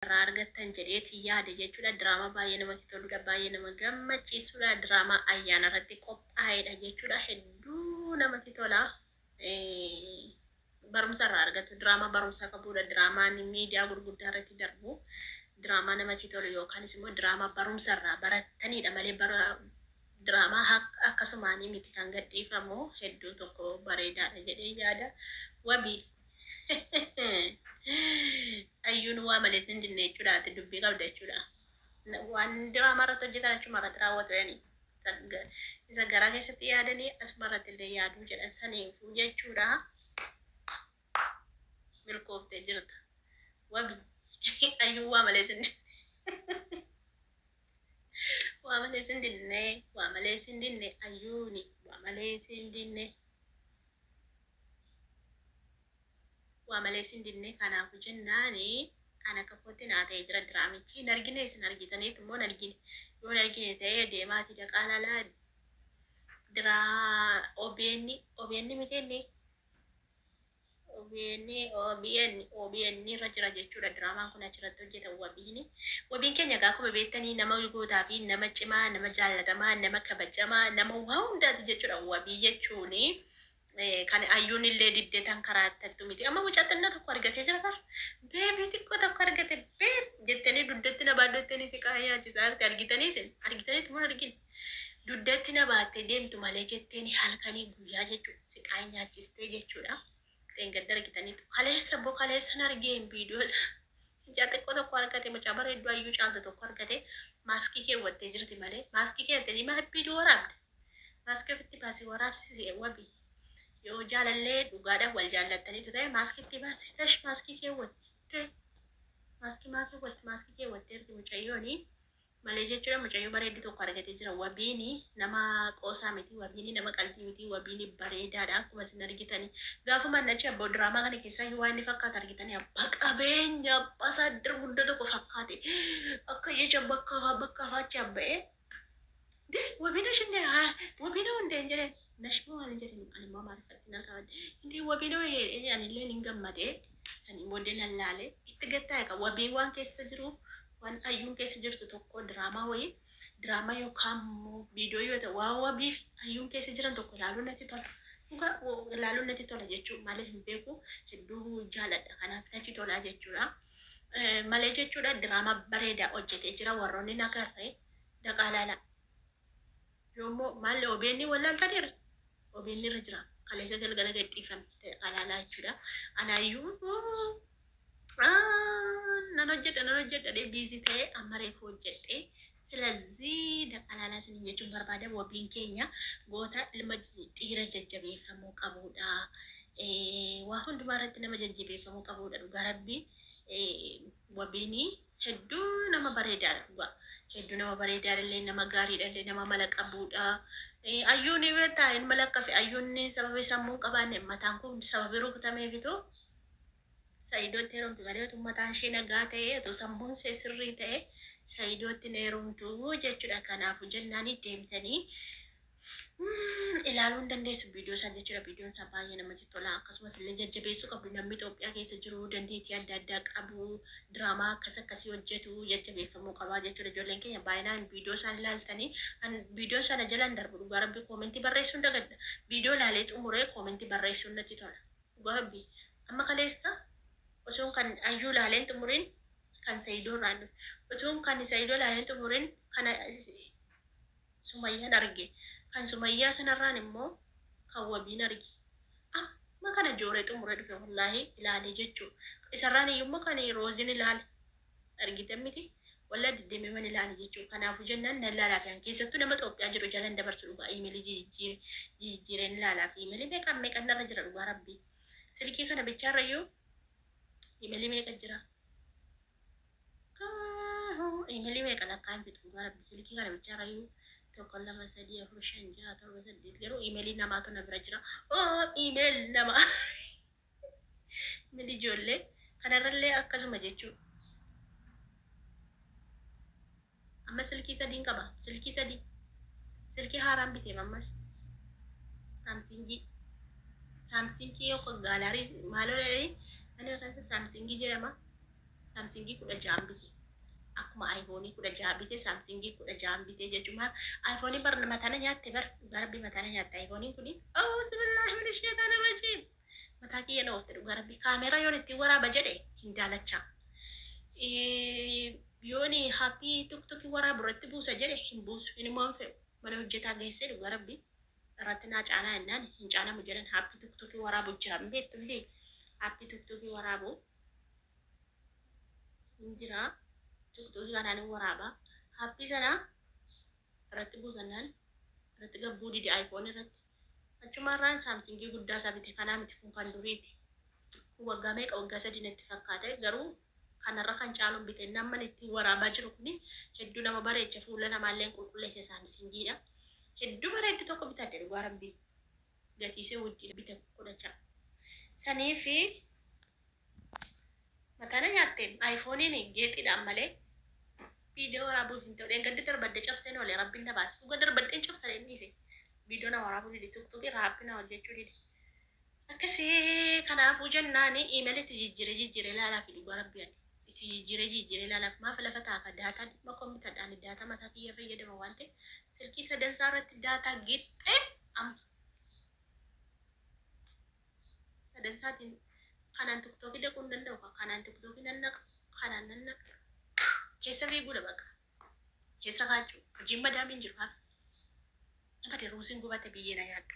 argattan jedheeti yaada jechuudha. Diraamaa baay'ee namatti toludha, baay'ee nama gammachiisudha. Diraamaa ayyaana irratti qophaa'edha jechuudha. Hedduu namatti tola. Barumsa irraa argatu. Diraamaa barumsa qabudha. Diraamaan miidiyaa gurguddaa irratti darbu. Diraamaa namatti tolu yookaanis immoo diraamaa barumsa irraa baratanidha malee diraamaa akkasumaan miti kan gadhiifamu hedduu tokko bareedaadha jedhee yaada. Wabii. Ayyuun waa malee sin dinne jechuudha. Ati dubbii qabda jechuudha. Waan diraamaa irratti hojjetan achuma irratti raawwatu yani. Isa garaa keessatti yaadanii asuma irratti illee yaaduu jedhan saniifuu jechuudha. Milkooftee jirta. Wabii. Ayyuun waa malee sin waa malee sin dinne, waa malee sin dinne ayyuuni, waa malee sin dinne. Waa malee sin dinne kanaaf jennaani ana kaffootti naa ta'ee jira diraamichi. Hin argine isin argitaniit immoo hin argine. Yoo hin argine ta'ee deemaati dhaqaalala diraa OBN miteenne OBN irra jira jechuudha. Diraamaan kun achirratti hojjetan wabiin keenya egaa akkuma beektanii nama gootaa fi nama cimaa, nama jaallatamaa, nama kabajamaa, nama waa hundaati jechuudha. Wabii jechuuni kan ayyuun illee diddeetan karaattattu miti. Amma mucaa xinnoo tokko argatee jira bar. Beebii xiqqoo tokko argate beeb jettanii dugdatti na baaddottanii si qaayyaachisa. Argitaniitu mun argine. Dugdatti na baattee deemtu malee jetteeni halkanii guyyaa jechuudha. Si qaayyaachistee jechuudha. Gadda argitaniitu kaleessan argeen viidiyoo mucaa xiqqoo tokko argate mucaa bareedduu ayyuu caaltu tokko argate maaskii keewwattee jirti malee maaskii keewwattee maa viidiyoo waraabde maaskii ofitti baasii waraabsisee wabii yoo jaalallee dhugaadhaan wal jaallattaniitu ta'e maaskiitti baasee dash maaskii keewwatte maaskii keewwattee ergi mucayyooni malee jechuudha. Mucayyoo bareedduu tokko argatee jira. Wabiini nama qoosaa miti, wabiini nama qalbii miti, wabiini bareedaadha akkuma isin argitanii. Gaafuma nachi abboo diraamaa kana keessaa waan inni fakkaatu argitanii abbaa qabeenya abbaa saaddir guddaa tokko fakkaate akka jecha bakka afaachi abba'ee wabiina shinne wabiina hundeen jedheen nashmoo waan jedheen animmoo maaliifatti na qabadde inni wabiina anillee hin gammadee sanii booddee nan laale itti gattaa eega wabii waan keessa jiruuf waan ayyuun keessa jirtu tokko diraamaa wayii diraamaa yookaan viidiyoo yoo ta'u waa wabii fi ayyuun keessa jiran tokko ilaaluun natti tola. Ilaaluun natti tola jechuun maaliif hin beeku hedduu jaaladha kanaaf natti tola jechuudha. Malee jechuudha diraamaa bareedaa hojjetee jira warroonni nagarree dhaqaalaala. Yoommoo maalli OBN wallaaltaniira OBN irra jira kaleessa galgala gadhiifame dhaqaalaalaa jechuudha. Anaayyuu nan hojjedha biizii ta'ee amma reefu hojjedhe. Silazii dhaqaalaalaa isin jechuun barbaada wabiin keenya goota ilma dhiira jajjabeeffamuu qabudha. Waa hundumaa irratti nama jajjabeeffamuu qabudha. Dhugaa rabbii wabiini hedduu nama bareedaadha dhugaa. Hedduu nama bareedaadha illee nama gaariidha illee nama mala qabudha. Ayyuun beektaa hin mala akka ayyuun sababii sammuu qabaanne mataan kun sababii rukutamee bituu Saayidootti heerumtu malee utuu mataan ishee nagaa ta'ee utuu sammuun ishee sirrii ta'e Saayidootti heerumtu jechuudha. Kanaafuu jennaanii deemtanii ilaaluu hin dandeessu viidiyoo isaa jechuudha. Viidiyoon isaa baay'ee namatti tola. Akkasumas illee jajjabeessuu qabdu namni Itoophiyaa keessa jiru dandeettii adda addaa qabu diraamaa akkasii hojjetu jajjabeeffamuu qabaa jechuudha. Ijoolleen keenya baay'inaan viidiyoo isaan ilaaltanii viidiyoo sana jalaan darbu dhugaa rabbii koomentii barreessuun dagadda. Viidiyoo ilaalee xumuree koomentii barreessuun natti tola. Dhugaa rabbii amma kaleessa utuun kan ayyuu ilaaleen xumuriin kan Saayidoo irraan dhufe utuun kan Saayidoo ilaaleen xumuriin kana Sumayyaan arge kan Sumayyaa sanarraan immoo kan wabiin arge amma kana jooree xumuree dhufe wallaahi ilaalee jechuudha. Isarraan iyyummoo kan Rooziin ilaale argitan miti wallaahi deddeemeeman ilaale jechuudha. Kanaafuu jennaan nan ilaalaa fi keessattuu nama Itoophiyaa jiru jalan dabarsu dhugaa iimeelii jijjiireen ilaalaa fi iimeelii meeqan narra jira dhugaa rabbii silkii kana bichaarrayyuu iimeelii meeqa jira? Iimeelii meeqa lakkaan fitu dhugaa rabbii silkii kana bichaarrayyuu tokko lama sadii afur shan jaha torba saddeet garuu iimeelii namaatu na bira jira. Iimeel nama iimeelii ijoollee kanarrallee akkasuma jechuudha. Amma silkii sadiin qaba silkii sadii silkii haaraan bitee ammas saamsingii yookaan gaalarii maaloo ani kan saamsingii jedhama Saamsingii 16 bite. Akkuma iPhone 16 bite Saamsingii 16 bite jechuudha. iPhone bar matana nyaatte bar garbi matana nyaatte iPhone kuni. Oh bismillahi min shaytaanir rajiim. Mataa kiyya na ofte garbi kaamera yoon itti waraaba jedhe hin daalacha. Yooni happy tuktuki waraabu irratti buusa jedhe hin buusu hin moonfe mana hojjetaa geessee garbi irratti naa caanaa jennaan hin caanamu jedhan happy tuktuki waraabu jira beektu illee happy tuktuki waraabu hin jira. Tuktuki kanaan waraaba happy sana irratti buusannaan irratti gabbuu didi iPhone irratti achumarraan Saamsingii guddaa isaa bite kanaa miti kun kan duriiti. Waggaa meeqa waggaa sadii natti fakkaate garuu kanarra kan caaluun bite namni itti waraabaa jiru kuni hedduu nama bareecha fuula namaallee qulqulleesse Saamsingiidha. Hedduu bareeddu tokko bitadde dhugaa rabbii gatiisee wajjin bite kudhacha. Sanii fi matana nyaatteen iPhonein geexidhaan malee viidiyoo waraabuuf hin ta'u. Gaddi darbadde cabseen oolee rabbiin na baase. Dhuga darbadheen cabsan inni ise viidiyoo na waraabuu didi tuktuki raabbii na hojjechuu didi. Akkasii kanaafuu jennaani iimeelitti jijjiiree ilaalaa fi dhugaa rabbii ani. Itti jijjiiree ilaalaaf maaf lafa taaka daataa dhimma kompiitardhaan daataa mataa kiyya fayyadama waan ta'eef silkii sadansaa irratti daataa gixxee amma sadansaatiin kanaan tiktokii dhaquu hin danda'u kanaan tiktokii nannaqa kanaan nannaqa keessa fiiguudha bakka keessa kaachuu hojiin madaamiin jiru haa nama deeruusiin gubate biyyee na yaaddu.